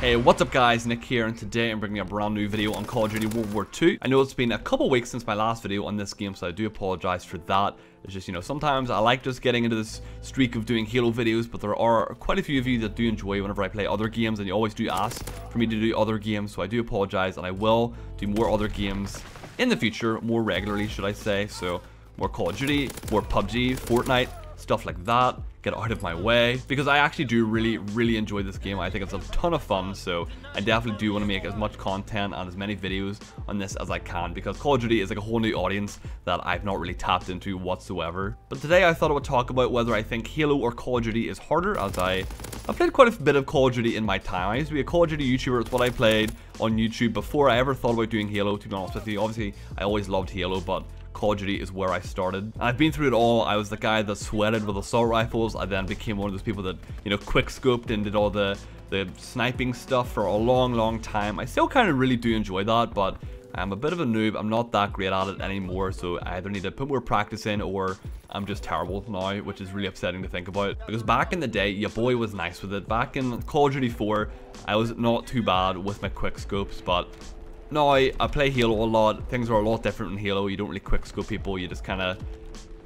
Hey, what's up guys, Nick here, and today I'm bringing a brand new video on Call of Duty World War II. I know it's been a couple weeks since my last video on this game, so I do apologize for that. It's just, sometimes I like just getting into this streak of doing Halo videos, but there are quite a few of you that do enjoy whenever I play other games, and you always do ask for me to do other games, so I do apologize, and I will do more other games in the future, more regularly, should I say. So, more Call of Duty, more PUBG, Fortnite, stuff like that. Get out of my way, because I actually do really enjoy this game. I think it's a ton of fun, so I definitely do want to make as much content and as many videos on this as I can, because Call of Duty is like a whole new audience that I've not really tapped into whatsoever. But today I thought I would talk about whether I think Halo or Call of Duty is harder, as I've played quite a bit of Call of Duty in my time. I used to be a Call of Duty YouTuber. It's what I played on YouTube before I ever thought about doing Halo, to be honest with you. Obviously I always loved Halo, but Call of Duty is where I started. I've been through it all. I was the guy that sweated with assault rifles. I then became one of those people that, quick scoped and did all the sniping stuff for a long time. I still kind of really do enjoy that, but I'm a bit of a noob. I'm not that great at it anymore, so I either need to put more practice in or I'm just terrible now, which is really upsetting to think about. Because back in the day, your boy was nice with it. Back in Call of Duty 4, I was not too bad with my quick scopes, but now I play Halo a lot. Things are a lot different in Halo. You don't really quick scope people. You just kind of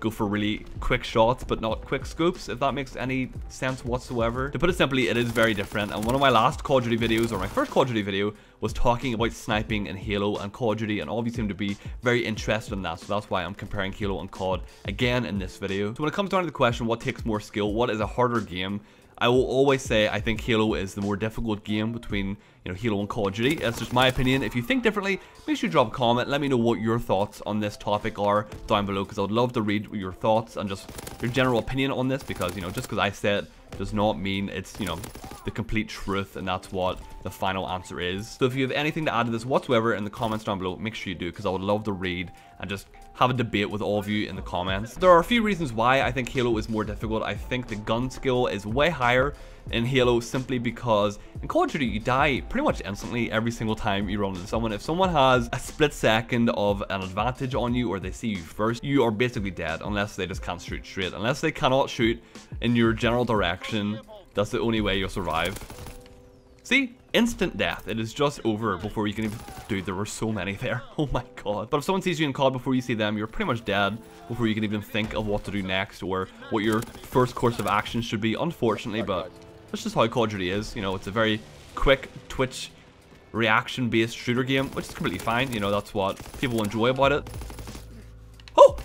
go for really quick shots, but not quick scopes, if that makes any sense whatsoever. To put it simply, it is very different. And one of my last Call of Duty videos, or my first Call of Duty video, was talking about sniping in Halo and Call of Duty, and all of you seem to be very interested in that, so that's why I'm comparing Halo and COD again in this video. So when it comes down to the question, what takes more skill, what is a harder game, I will always say I think Halo is the more difficult game between Halo and Call of Duty. That's just my opinion. If you think differently, make sure you drop a comment. Let me know what your thoughts on this topic are down below, because I would love to read your thoughts and just your general opinion on this, because just because I said it does not mean it's the complete truth, and that's what the final answer is. So if you have anything to add to this whatsoever in the comments down below, make sure you do, because I would love to read and just have a debate with all of you in the comments. There are a few reasons why I think Halo is more difficult. I think the gun skill is way higher in Halo, simply because in Call of Duty you die pretty much instantly every single time you run into someone. If someone has a split second of an advantage on you, or they see you first, you are basically dead, unless they just can't shoot straight. Unless they cannot shoot in your general direction, that's the only way you'll survive. See? Instant death. It is just over before you can even... Dude, there were so many there. Oh my god. But if someone sees you in COD before you see them, you're pretty much dead before you can even think of what to do next, or what your first course of action should be, unfortunately. But that's just how Call of Duty is. It's a very quick twitch reaction based shooter game, which is completely fine. That's what people enjoy about it. Oh!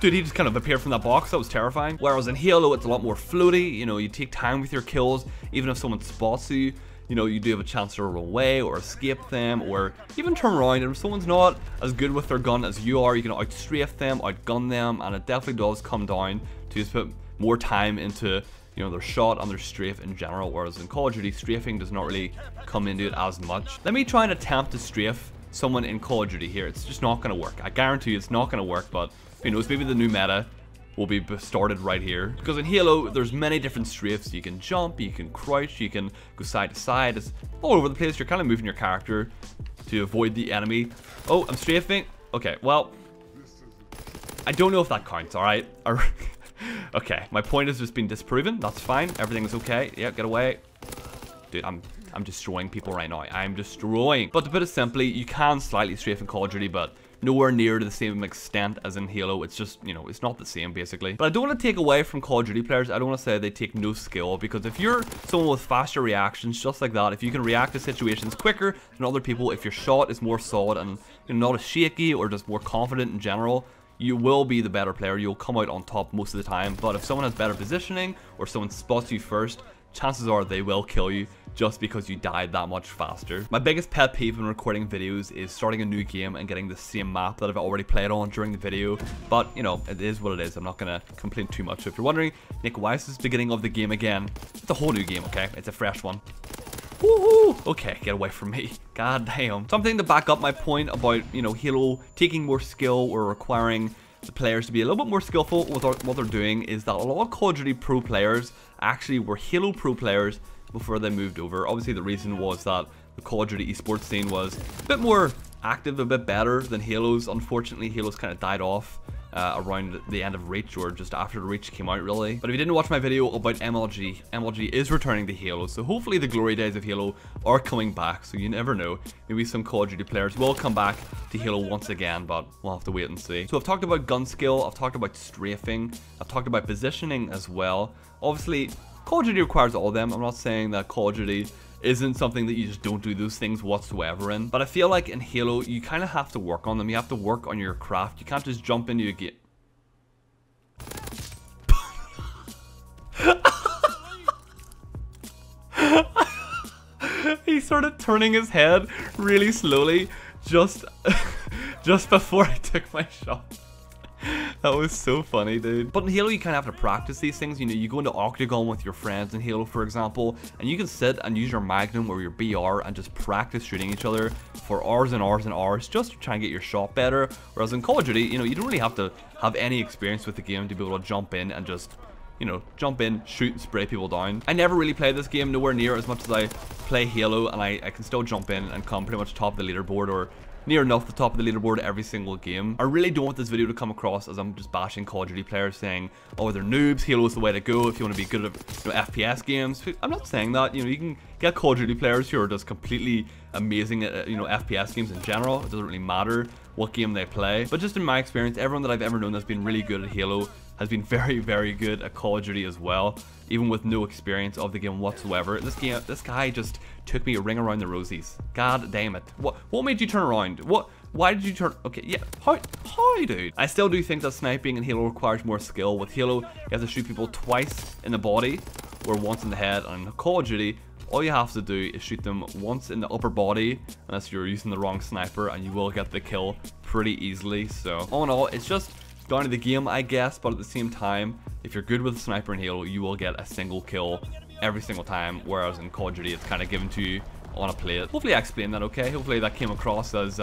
Dude, he just kind of appeared from that box. That was terrifying. Whereas in Halo, it's a lot more floaty. You take time with your kills. Even if someone spots you, you do have a chance to run away or escape them, or even turn around. And if someone's not as good with their gun as you are, you can outstrafe them, outgun them, and it definitely does come down to just put more time into their shot and their strafe in general. Whereas in Call of Duty, strafing does not really come into it as much. Let me try and attempt to strafe someone in Call of Duty here. It's just not going to work. I guarantee you it's not going to work, but who knows, maybe the new meta will be started right here. Because in Halo, there's many different strafes. You can jump, you can crouch, you can go side to side. It's all over the place. You're kind of moving your character to avoid the enemy. Oh, I'm strafing. Okay, well, I don't know if that counts, alright? Okay, my point has just been disproven. That's fine. Everything is okay. Yeah, get away. Dude, I'm destroying people right now. I'm destroying. But to put it simply, you can slightly strafe in Call of Duty, but nowhere near to the same extent as in Halo. It's just, it's not the same, basically. But I don't want to take away from Call of Duty players. I don't want to say they take no skill, because if you're someone with faster reactions, just like that, if you can react to situations quicker than other people, if your shot is more solid and you're not as shaky or just more confident in general, you will be the better player. You'll come out on top most of the time. But if someone has better positioning, or someone spots you first, chances are they will kill you just because you died that much faster. My biggest pet peeve when recording videos is starting a new game and getting the same map that I've already played on during the video. But, it is what it is. I'm not going to complain too much. So if you're wondering, Nick, why is this beginning of the game again? It's a whole new game, okay? It's a fresh one. Woohoo! Okay, get away from me. God damn. Something to back up my point about, Halo taking more skill or requiring the players to be a little bit more skillful with what they're doing, is that a lot of Call of Duty pro players actually were Halo pro players before they moved over. Obviously, the reason was that the Call of Duty esports scene was a bit more active, a bit better than Halo's. Unfortunately, Halo's kind of died off around the end of Reach, or just after the Reach came out really. But if you didn't watch my video about MLG is returning to Halo, so hopefully the glory days of Halo are coming back, so you never know. Maybe some Call of Duty players will come back to Halo once again, but we'll have to wait and see. So I've talked about gun skill, I've talked about strafing, I've talked about positioning as well. Obviously, Call of Duty requires all of them. I'm not saying that Call of Duty isn't something that you just don't do those things whatsoever in, but I feel like in Halo, you kind of have to work on them. You have to work on your craft. You can't just jump into a game. He started turning his head really slowly just before I took my shot. That was so funny, dude. But in Halo, you kind of have to practice these things. You know, you go into Octagon with your friends in Halo, for example, and you can sit and use your Magnum or your BR and just practice shooting each other for hours and hours and hours just to try and get your shot better. Whereas in Call of Duty, you know, you don't really have to have any experience with the game to be able to jump in and just, you know, jump in, shoot, and spray people down. I never really played this game nowhere near as much as I play Halo, and I can still jump in and come pretty much top of the leaderboard, or near enough the top of the leaderboard every single game. I really don't want this video to come across as I'm just bashing Call of Duty players, saying, oh, they're noobs, Halo's the way to go if you want to be good at, you know, FPS games. I'm not saying that. You know, you can get Call of Duty players who are just completely amazing at, you know, FPS games in general. It doesn't really matter what game they play. But just in my experience, everyone that I've ever known that's been really good at Halo has been very, very good at Call of Duty as well, even with no experience of the game whatsoever. This guy just took me a ring around the rosies. God damn it. What made you turn around? Why did you turn? Okay, yeah, how, dude? I still do think that sniping in Halo requires more skill. With Halo, you have to shoot people twice in the body, or once in the head. And in Call of Duty, all you have to do is shoot them once in the upper body, unless you're using the wrong sniper, and you will get the kill pretty easily. So all in all, it's just down to the game, I guess. But at the same time, if you're good with a sniper in Halo, you will get a single kill every single time, whereas in Call of Duty, it's kind of given to you on a plate. Hopefully I explained that okay. Hopefully that came across as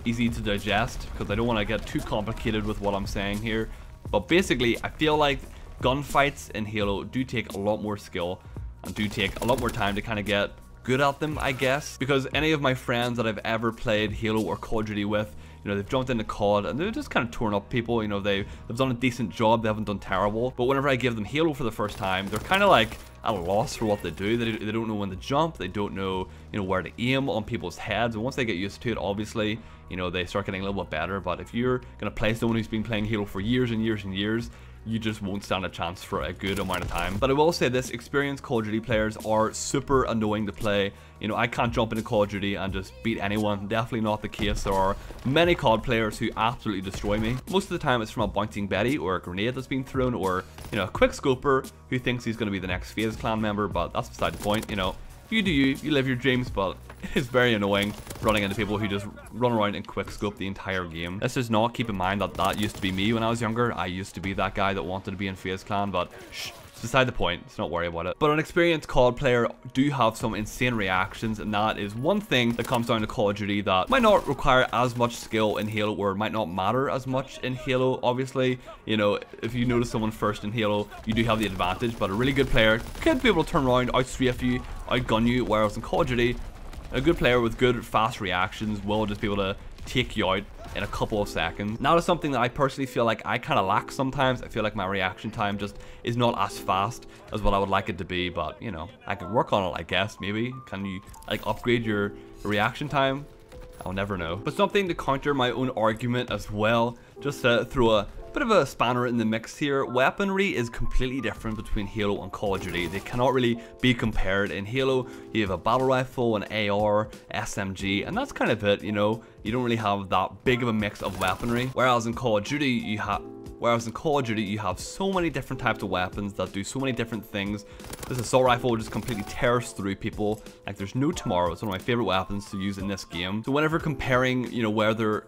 easy to digest, because I don't want to get too complicated with what I'm saying here. But basically, I feel like gunfights in Halo do take a lot more skill and do take a lot more time to kind of get good at them, I guess. Because any of my friends that I've ever played Halo or Call of Duty with, you know, they've jumped into COD and they've just kind of torn up people. You know, they've done a decent job, they haven't done terrible. But whenever I give them Halo for the first time, they're kind of like at a loss for what they do. They don't know when to jump, they don't know, you know, where to aim on people's heads. And once they get used to it, obviously, you know, they start getting a little bit better. But if you're gonna play someone who's been playing Halo for years and years and years, you just won't stand a chance for a good amount of time. But I will say this, experienced Call of Duty players are super annoying to play. You know, I can't jump into Call of Duty and just beat anyone. Definitely not the case. There are many COD players who absolutely destroy me. Most of the time it's from a bouncing Betty or a grenade that's been thrown, or, you know, a quick scoper who thinks he's going to be the next FaZe clan member. But that's beside the point. You know, you do you live your dreams, but it's very annoying running into people who just run around and quick scope the entire game. Let's just not keep in mind that that used to be me when I was younger. I used to be that guy that wanted to be in FaZe clan, but shh, it's beside the point. Let's not worry about it. But an experienced COD player do have some insane reactions, and that is one thing that comes down to Call of Duty that might not require as much skill in Halo, or might not matter as much in Halo. Obviously, you know, if you notice someone first in Halo, you do have the advantage, but a really good player could be able to turn around, outstrafe you, outgun you, whereas in Call of Duty, a good player with good fast reactions will just be able to take you out in a couple of seconds. Now, that's something that I personally feel like I kind of lack sometimes. I feel like my reaction time just is not as fast as what I would like it to be, but you know, I could work on it, I guess. Maybe can you like upgrade your reaction time? I'll never know. But something to counter my own argument as well, just to throw a bit of a spanner in the mix here. Weaponry is completely different between Halo and Call of Duty. They cannot really be compared. In Halo, you have a battle rifle, an AR, SMG, and that's kind of it, you know. You don't really have that big of a mix of weaponry. Whereas in Call of Duty, you have so many different types of weapons that do so many different things. This assault rifle just completely tears through people like there's no tomorrow. It's one of my favorite weapons to use in this game. So whenever comparing, you know, whether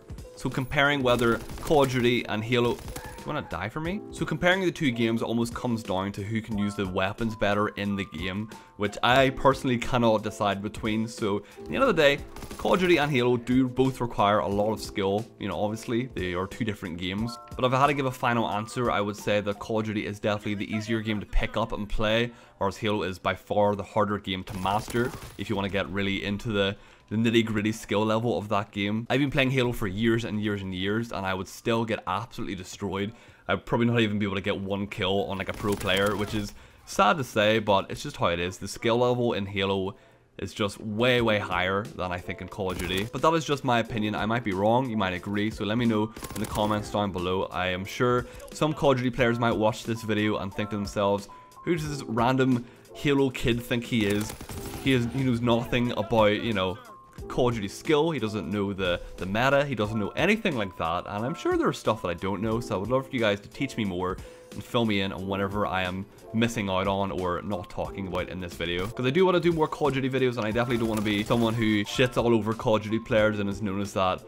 Call of Duty and Halo, you wanna die for me? So comparing the two games almost comes down to who can use the weapons better in the game, which I personally cannot decide between. So at the end of the day, Call of Duty and Halo do both require a lot of skill. You know, obviously they are two different games. But if I had to give a final answer, I would say that Call of Duty is definitely the easier game to pick up and play, whereas Halo is by far the harder game to master if you want to get really into the the nitty-gritty skill level of that game. I've been playing Halo for years and years and years, and I would still get absolutely destroyed. I'd probably not even be able to get one kill on like a pro player, which is sad to say, but it's just how it is. The skill level in Halo is just way, way higher than I think in Call of Duty. But that is just my opinion. I might be wrong, you might agree, so let me know in the comments down below. I am sure some Call of Duty players might watch this video and think to themselves, who does this random Halo kid think he is? He knows nothing about, you know, Call of Duty skill. He doesn't know the meta. He doesn't know anything like that. And I'm sure there's stuff that I don't know, so I would love for you guys to teach me more and fill me in on whatever I am missing out on or not talking about in this video, because I do want to do more Call of Duty videos, and I definitely don't want to be someone who shits all over Call of Duty players and is known as that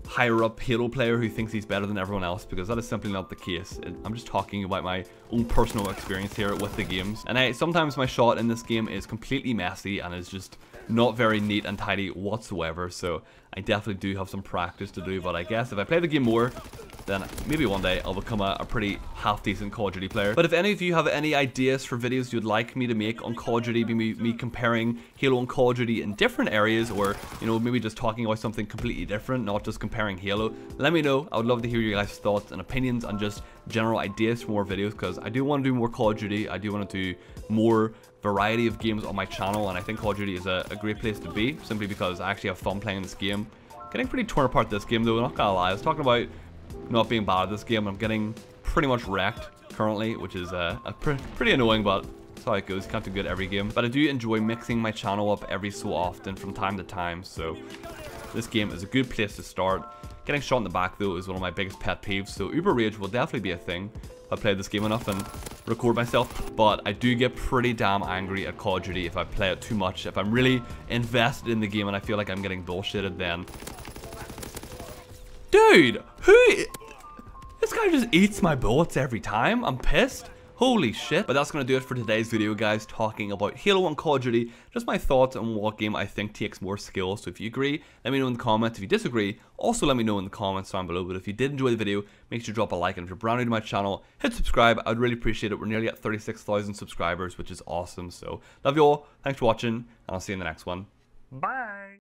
higher up Halo player who thinks he's better than everyone else, because that is simply not the case. I'm just talking about my own personal experience here with the games, and sometimes my shot in this game is completely messy and is just not very neat and tidy whatsoever, so I definitely do have some practice to do. But I guess if I play the game more, then maybe one day I'll become a pretty half-decent Call of Duty player. But if any of you have any ideas for videos you'd like me to make on Call of Duty, me comparing Halo and Call of Duty in different areas, or, you know, maybe just talking about something completely different, not just comparing Halo, let me know. I would love to hear your guys' thoughts and opinions and just general ideas for more videos, because I do want to do more Call of Duty. I do want to do more variety of games on my channel, and I think Call of Duty is a great place to be, simply because I actually have fun playing this game. Getting pretty torn apart this game though, not gonna lie. I was talking about not being bad at this game. I'm getting pretty much wrecked currently, which is pretty annoying, but that's how it goes. You can't do good every game. But I do enjoy mixing my channel up every so often from time to time, so this game is a good place to start. Getting shot in the back though is one of my biggest pet peeves, so Uber Rage will definitely be a thing if I play this game enough and record myself. But I do get pretty damn angry at Call of Duty if I play it too much. If I'm really invested in the game and I feel like I'm getting bullshitted, then... Dude, this guy just eats my bullets every time. I'm pissed. Holy shit. But that's going to do it for today's video, guys, talking about Halo and Call of Duty. Just my thoughts on what game I think takes more skill. So if you agree, let me know in the comments. If you disagree, also let me know in the comments down below. But if you did enjoy the video, make sure to drop a like. And if you're brand new to my channel, hit subscribe. I'd really appreciate it. We're nearly at 36,000 subscribers, which is awesome. So love you all. Thanks for watching, and I'll see you in the next one. Bye.